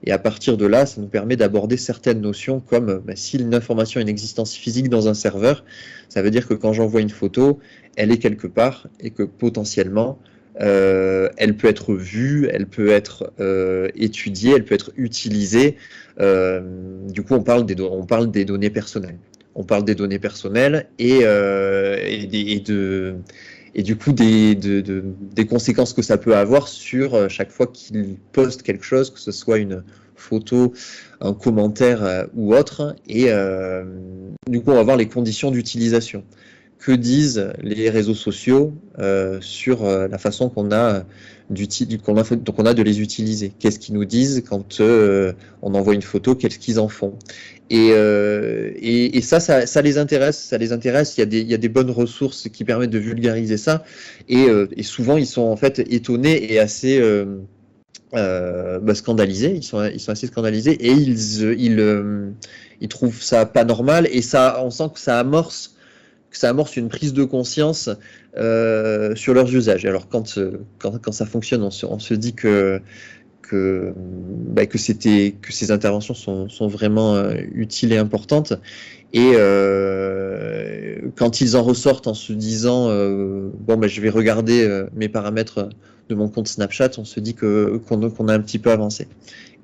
Et à partir de là, ça nous permet d'aborder certaines notions comme si une information a une existence physique dans un serveur, ça veut dire que quand j'envoie une photo, elle est quelque part, et que potentiellement, elle peut être vue, elle peut être étudiée, elle peut être utilisée. Du coup, on parle des données personnelles. On parle des données personnelles et du coup des conséquences que ça peut avoir sur chaque fois qu'il poste quelque chose, que ce soit une photo, un commentaire ou autre. Et du coup, on va voir les conditions d'utilisation. Que disent les réseaux sociaux sur la façon qu'on a de les utiliser? Qu'est-ce qu'ils nous disent quand on envoie une photo? Qu'est-ce qu'ils en font? Et ça les intéresse. Il y a des bonnes ressources qui permettent de vulgariser ça. Et souvent, ils sont en fait étonnés et assez scandalisés. Ils sont assez scandalisés, et ils trouvent ça pas normal. Et ça, on sent que ça amorce une prise de conscience sur leurs usages. Alors quand ça fonctionne, on se dit que ces interventions sont vraiment utiles et importantes. Et quand ils en ressortent en se disant je vais regarder mes paramètres de mon compte Snapchat, on se dit qu'on a un petit peu avancé.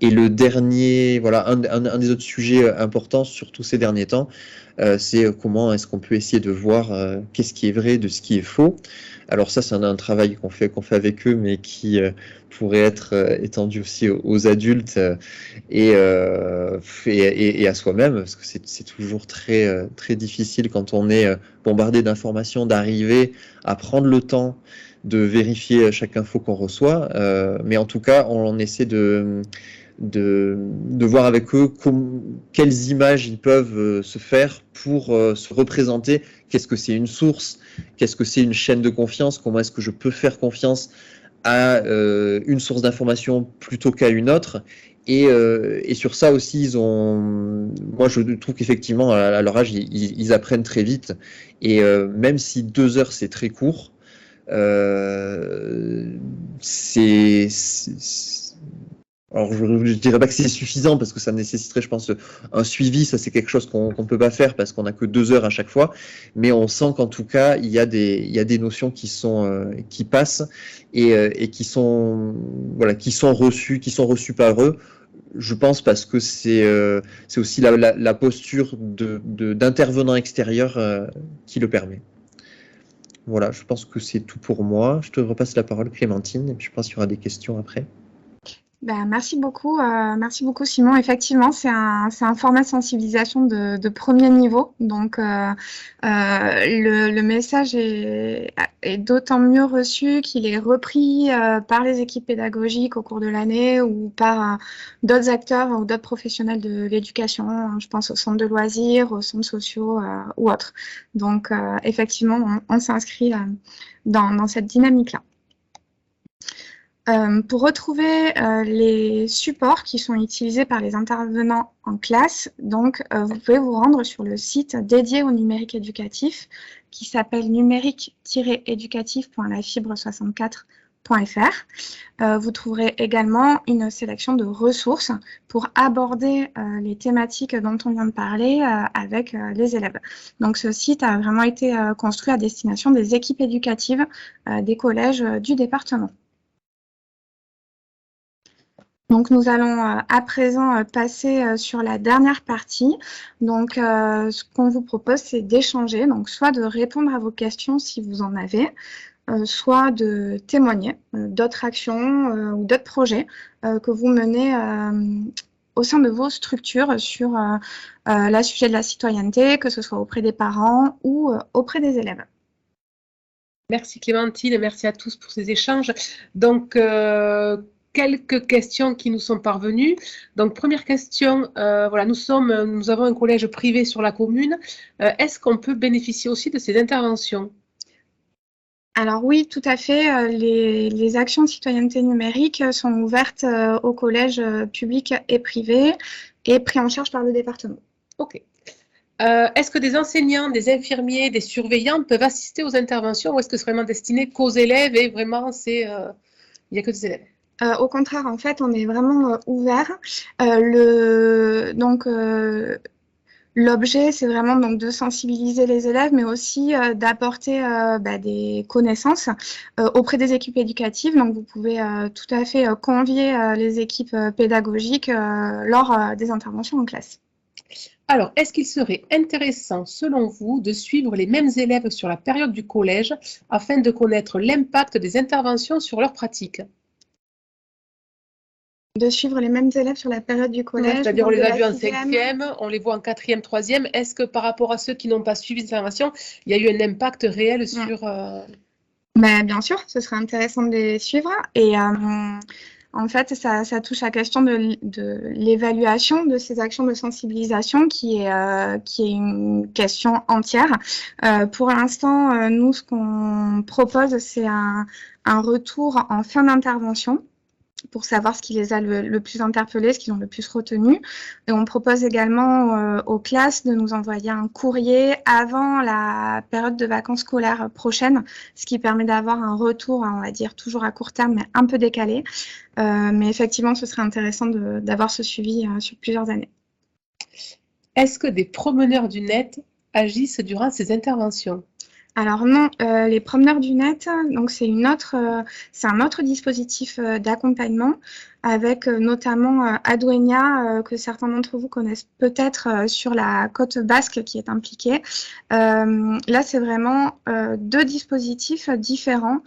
Et le dernier, voilà, un des autres sujets importants, surtout ces derniers temps, c'est comment est-ce qu'on peut essayer de voir qu'est-ce qui est vrai de ce qui est faux. Alors ça, c'est un travail qu'on fait avec eux, mais qui pourrait être étendu aussi aux adultes et à soi-même, parce que c'est toujours très difficile quand on est bombardé d'informations, d'arriver à prendre le temps de vérifier chaque info qu'on reçoit. Mais en tout cas, on essaie de voir avec eux quelles images ils peuvent se faire pour se représenter. Qu'est-ce que c'est une source? Qu'est-ce que c'est une chaîne de confiance? Comment est-ce que je peux faire confiance à une source d'information plutôt qu'à une autre? Et sur ça aussi, moi je trouve qu'effectivement à leur âge, ils apprennent très vite. Et même si 2 heures c'est très court, alors je dirais pas que c'est suffisant, parce que ça nécessiterait, je pense, un suivi. Ça, c'est quelque chose qu'on peut pas faire parce qu'on a que 2 heures à chaque fois. Mais on sent qu'en tout cas, il y a des notions qui passent et qui sont reçues par eux. Je pense parce que c'est aussi la posture d'intervenant extérieur qui le permet. Voilà, je pense que c'est tout pour moi. Je te repasse la parole, Clémentine, et puis je pense qu'il y aura des questions après. Merci beaucoup Simon. Effectivement, c'est un format de sensibilisation de premier niveau. Donc, le message est d'autant mieux reçu qu'il est repris par les équipes pédagogiques au cours de l'année, ou par d'autres acteurs ou d'autres professionnels de l'éducation. Je pense aux centres de loisirs, aux centres sociaux ou autres. Donc, effectivement, on s'inscrit dans cette dynamique-là. Pour retrouver les supports qui sont utilisés par les intervenants en classe, donc vous pouvez vous rendre sur le site dédié au numérique éducatif qui s'appelle numérique-éducatif.lafibre64.fr. Vous trouverez également une sélection de ressources pour aborder les thématiques dont on vient de parler avec les élèves. Donc ce site a vraiment été construit à destination des équipes éducatives des collèges du département. Donc, nous allons à présent passer sur la dernière partie. Donc, ce qu'on vous propose, c'est d'échanger, donc soit de répondre à vos questions si vous en avez, soit de témoigner d'autres actions ou d'autres projets que vous menez au sein de vos structures sur le sujet de la citoyenneté, que ce soit auprès des parents ou auprès des élèves. Merci Clémentine et merci à tous pour ces échanges. Donc, quelques questions qui nous sont parvenues. Donc, première question, voilà, nous avons un collège privé sur la commune. Est-ce qu'on peut bénéficier aussi de ces interventions? Alors oui, tout à fait. Les actions de citoyenneté numérique sont ouvertes aux collèges publics et privés et pris en charge par le département. Ok. Est-ce que des enseignants, des infirmiers, des surveillants peuvent assister aux interventions ou est-ce que c'est vraiment destiné qu'aux élèves et vraiment il n'y a que des élèves? Au contraire, en fait, on est vraiment ouvert. L'objet, c'est vraiment donc de sensibiliser les élèves, mais aussi d'apporter des connaissances auprès des équipes éducatives. Donc, vous pouvez tout à fait convier les équipes pédagogiques lors des interventions en classe. Alors, est-ce qu'il serait intéressant, selon vous, de suivre les mêmes élèves sur la période du collège afin de connaître l'impact des interventions sur leur pratique? De suivre les mêmes élèves sur la période du collège. C'est-à-dire, on les a vus en 5e, on les voit en 4e, 3e. Est-ce que par rapport à ceux qui n'ont pas suivi cette intervention, il y a eu un impact réel sur... Bien sûr, ce serait intéressant de les suivre. Et en fait, ça touche à la question de l'évaluation de ces actions de sensibilisation qui est une question entière. Pour l'instant, nous, ce qu'on propose, c'est un retour en fin d'intervention pour savoir ce qui les a le plus interpellés, ce qu'ils ont le plus retenu. Et on propose également aux classes de nous envoyer un courrier avant la période de vacances scolaires prochaine, ce qui permet d'avoir un retour, on va dire, toujours à court terme, mais un peu décalé. Mais effectivement, ce serait intéressant d'avoir ce suivi sur plusieurs années. Est-ce que des promeneurs du net agissent durant ces interventions? Alors non, les promeneurs du net, donc c'est un autre dispositif d'accompagnement avec notamment Aduenia, que certains d'entre vous connaissent peut-être sur la côte basque qui est impliquée. Là, c'est vraiment deux dispositifs différents.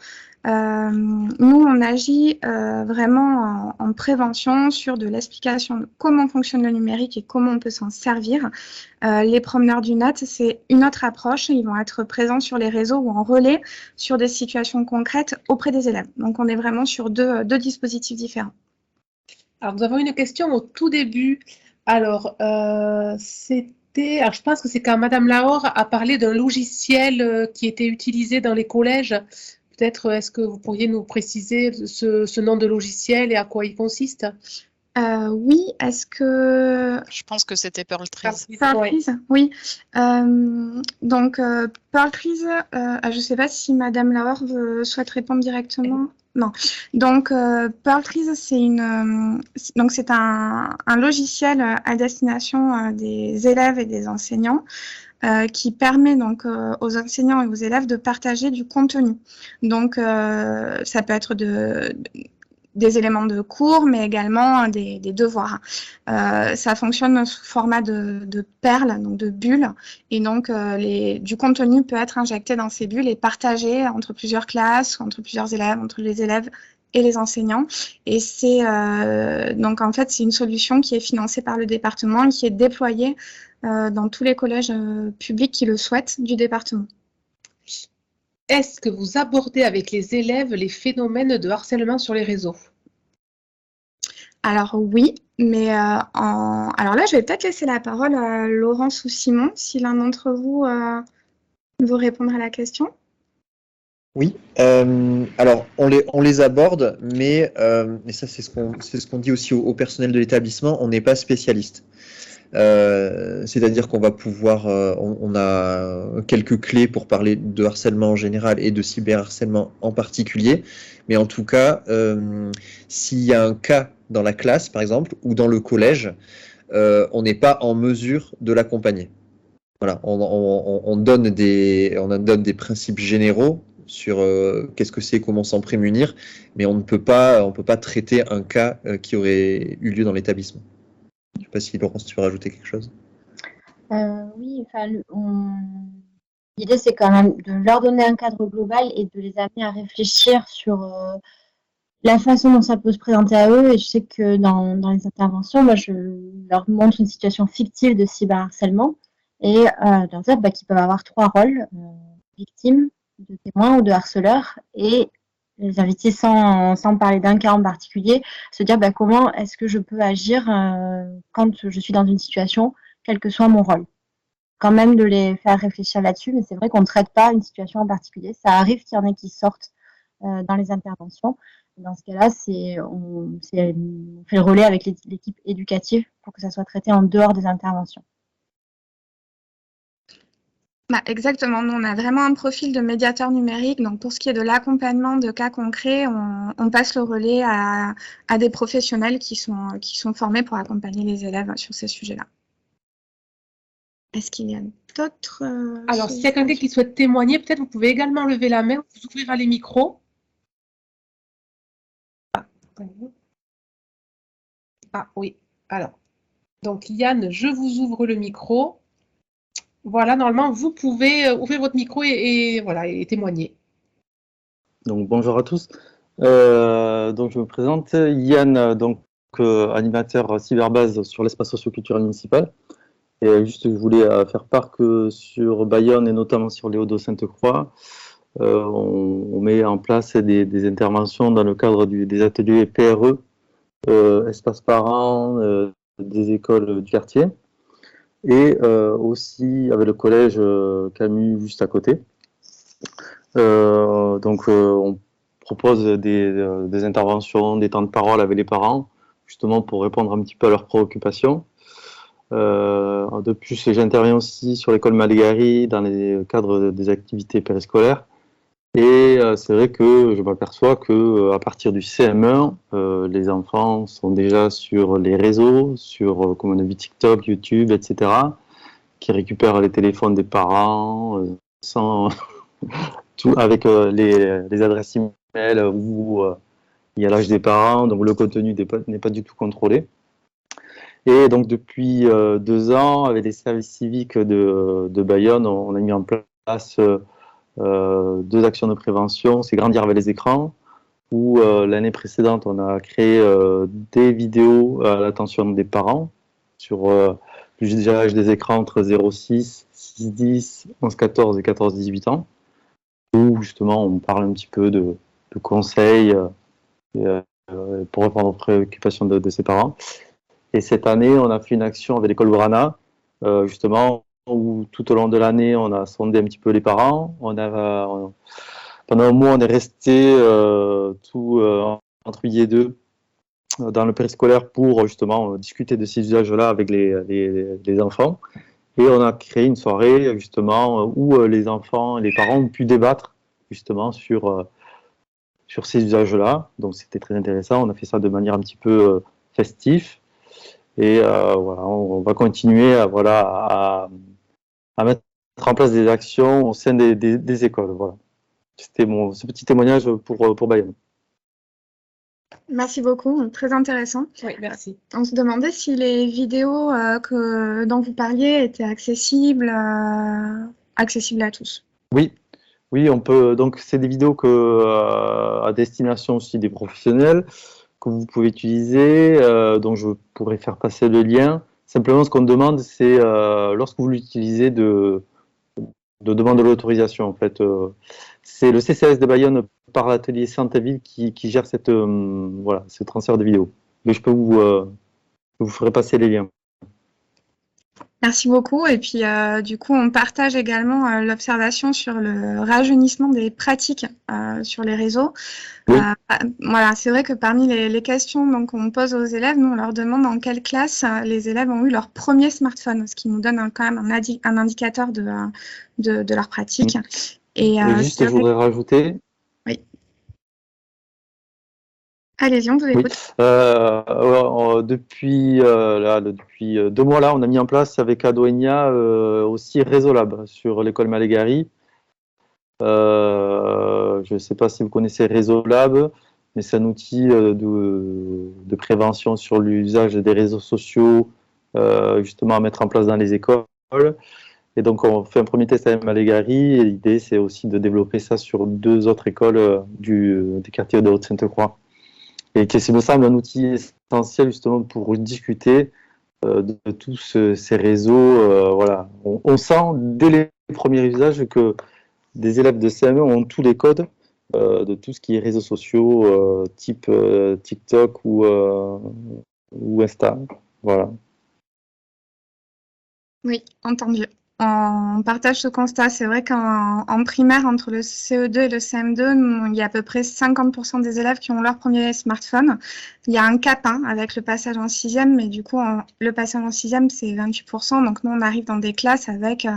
Nous, on agit vraiment en prévention sur de l'explication de comment fonctionne le numérique et comment on peut s'en servir. Les promeneurs du net, c'est une autre approche. Ils vont être présents sur les réseaux ou en relais sur des situations concrètes auprès des élèves. Donc, on est vraiment sur deux dispositifs différents. Alors, nous avons une question au tout début. Alors, je pense que c'est quand Madame Lahore a parlé d'un logiciel qui était utilisé dans les collèges. Peut-être, est-ce que vous pourriez nous préciser ce nom de logiciel et à quoi il consiste? Oui, est-ce que... Je pense que c'était Pearl-Trees. Pearl-Trees, oui. Donc, Pearl-Trees, je ne sais pas si Madame Lahore souhaite répondre directement. Non. Donc, Pearl-Trees, c'est un logiciel à destination des élèves et des enseignants qui permet donc aux enseignants et aux élèves de partager du contenu. Donc, ça peut être des éléments de cours, mais également des devoirs. Ça fonctionne sous format de perles, donc de bulles, et donc du contenu peut être injecté dans ces bulles et partagé entre plusieurs classes, entre plusieurs élèves, entre les élèves et les enseignants. Et donc en fait, c'est une solution qui est financée par le département et qui est déployée dans tous les collèges publics qui le souhaitent du département. Est-ce que vous abordez avec les élèves les phénomènes de harcèlement sur les réseaux? Alors oui, mais alors là, je vais peut-être laisser la parole à Laurence ou Simon, si l'un d'entre vous veut répondre à la question. Oui, alors on les aborde, mais ça c'est ce qu'on dit aussi au personnel de l'établissement, on n'est pas spécialiste. C'est-à-dire qu'on va pouvoir, on a quelques clés pour parler de harcèlement en général et de cyberharcèlement en particulier, mais en tout cas, s'il y a un cas dans la classe, par exemple, ou dans le collège, on n'est pas en mesure de l'accompagner. Voilà, on donne des principes généraux sur qu'est-ce que c'est, comment s'en prémunir, mais on ne peut pas traiter un cas qui aurait eu lieu dans l'établissement. Je ne sais pas si Laurence, tu veux rajouter quelque chose? Oui, l'idée c'est quand même de leur donner un cadre global et de les amener à réfléchir sur la façon dont ça peut se présenter à eux. Et je sais que dans les interventions, moi je leur montre une situation fictive de cyberharcèlement et leur dire qu'ils peuvent avoir 3 rôles, victime, de témoin ou de harceleur, et les inviter sans parler d'un cas en particulier, se dire comment est-ce que je peux agir quand je suis dans une situation, quel que soit mon rôle. Quand même de les faire réfléchir là-dessus, mais c'est vrai qu'on ne traite pas une situation en particulier. Ça arrive qu'il y en ait qui sortent dans les interventions. Dans ce cas-là, on fait le relais avec l'équipe éducative pour que ça soit traité en dehors des interventions. Exactement, nous on a vraiment un profil de médiateur numérique, donc pour ce qui est de l'accompagnement de cas concrets, on passe le relais à des professionnels qui sont formés pour accompagner les élèves sur ces sujets-là. Est-ce qu'il y a d'autres Alors, s'il y a quelqu'un qui souhaite témoigner, peut-être vous pouvez également lever la main, vous ouvrira les micros. Ah oui, alors, donc Yann, je vous ouvre le micro. Voilà, normalement, vous pouvez ouvrir votre micro et voilà, et témoigner. Donc, bonjour à tous. Donc, je me présente, Yann, donc animateur cyberbase sur l'espace socioculturel municipal. Et juste, je voulais faire part que sur Bayonne et notamment sur les Hauts-de-Sainte-Croix, on met en place des interventions dans le cadre des ateliers PRE, espace parents, des écoles du quartier, et aussi avec le collège Camus juste à côté. Donc, on propose des interventions, des temps de parole avec les parents, justement pour répondre un petit peu à leurs préoccupations. De plus, j'interviens aussi sur l'école Malgary dans les cadres des activités périscolaires. Et c'est vrai que je m'aperçois qu'à partir du CM1, les enfants sont déjà sur les réseaux, sur, comme on a vu, TikTok, YouTube, etc., qui récupèrent les téléphones des parents sans tout, avec les adresses email où il y a l'âge des parents, donc le contenu n'est pas du tout contrôlé. Et donc depuis 2 ans, avec les services civiques de Bayonne, on a mis en place 2 actions de prévention. C'est Grandir avec les écrans, où l'année précédente, on a créé des vidéos à l'attention des parents sur l'usage des écrans entre 0,6, 6,10, 11,14 et 14,18 ans, où justement on parle un petit peu de conseils pour répondre aux préoccupations de ses parents. Et cette année, on a fait une action avec l'école Brana, justement, où tout au long de l'année, on a sondé un petit peu les parents. Pendant un mois, on est resté entre midi et 2 dans le périscolaire pour justement discuter de ces usages-là avec les enfants. Et on a créé une soirée justement où les enfants et les parents ont pu débattre justement sur ces usages-là. Donc c'était très intéressant. On a fait ça de manière un petit peu festive. Et voilà, on va continuer à mettre en place des actions au sein des écoles. Voilà. C'était ce petit témoignage pour Bayonne. Merci beaucoup, très intéressant. Oui, merci. On se demandait si les vidéos dont vous parliez étaient accessibles à tous. Oui, on peut. Donc, c'est des vidéos à destination aussi des professionnels que vous pouvez utiliser. Donc, je pourrais faire passer le lien. Simplement, ce qu'on demande, c'est lorsque vous l'utilisez de demander l'autorisation. En fait, c'est le CCAS de Bayonne par l'atelier Sainte-Ville qui gère ce transfert de vidéos. Mais je vous ferai passer les liens. Merci beaucoup. Et puis, du coup, on partage également l'observation sur le rajeunissement des pratiques sur les réseaux. Oui. Voilà, c'est vrai que parmi les questions qu'on pose aux élèves, nous, on leur demande dans quelle classe les élèves ont eu leur premier smartphone, ce qui nous donne quand même un indicateur de leur pratique. Et juste, je voudrais rajouter... Oui. Allez-y, on vous écoute. Depuis 2 mois là, on a mis en place avec Adoenia aussi Résolab sur l'école Malgary. Je ne sais pas si vous connaissez Résolab, mais c'est un outil de prévention sur l'usage des réseaux sociaux, justement à mettre en place dans les écoles. Et donc on fait un premier test à Malgary et l'idée c'est aussi de développer ça sur 2 autres écoles des quartiers de Haute-Sainte-Croix. Et qui me semble un outil essentiel justement pour discuter de tous ces réseaux. Voilà. On sent dès les premiers usages que des élèves de CM1 ont tous les codes de tout ce qui est réseaux sociaux, type TikTok ou Insta. Voilà. Oui, entendu. On partage ce constat. C'est vrai qu'en primaire, entre le CE2 et le CM2, il y a à peu près 50% des élèves qui ont leur premier smartphone. Il y a un cap avec le passage en 6e, mais du coup, le passage en 6e, c'est 28%. Donc nous, on arrive dans des classes avec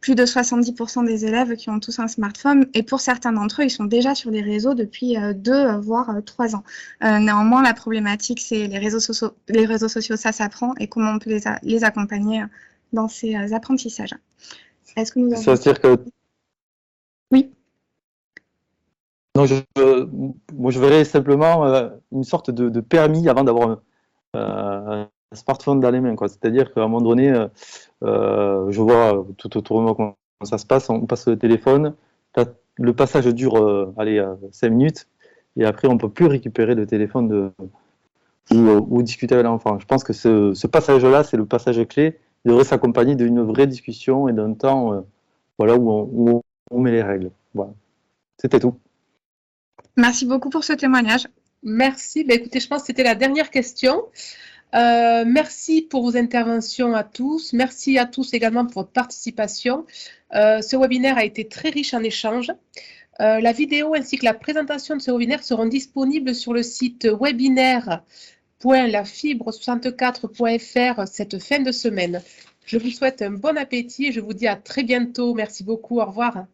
plus de 70% des élèves qui ont tous un smartphone. Et pour certains d'entre eux, ils sont déjà sur les réseaux depuis 2, voire 3 ans. Néanmoins, la problématique, c'est les réseaux sociaux. Les réseaux sociaux, ça s'apprend et comment on peut les accompagner dans ces apprentissages. Est-ce que nous avons... Ça veut dire que... Oui. Non, moi, je verrais simplement une sorte de permis avant d'avoir un smartphone dans les mains. C'est-à-dire qu'à un moment donné, je vois tout autour de moi comment ça se passe. On passe le téléphone, le passage dure 5 minutes, et après, on ne peut plus récupérer le téléphone ou discuter avec l'enfant. Je pense que ce passage-là, c'est le passage clé. Il devrait s'accompagner d'une vraie discussion et d'un temps où on met les règles. Voilà. C'était tout. Merci beaucoup pour ce témoignage. Merci. Écoutez, je pense que c'était la dernière question. Merci pour vos interventions à tous. Merci à tous également pour votre participation. Ce webinaire a été très riche en échanges. La vidéo ainsi que la présentation de ce webinaire seront disponibles sur le site webinaire.lafibre64.fr cette fin de semaine. Je vous souhaite un bon appétit et je vous dis à très bientôt. Merci beaucoup. Au revoir.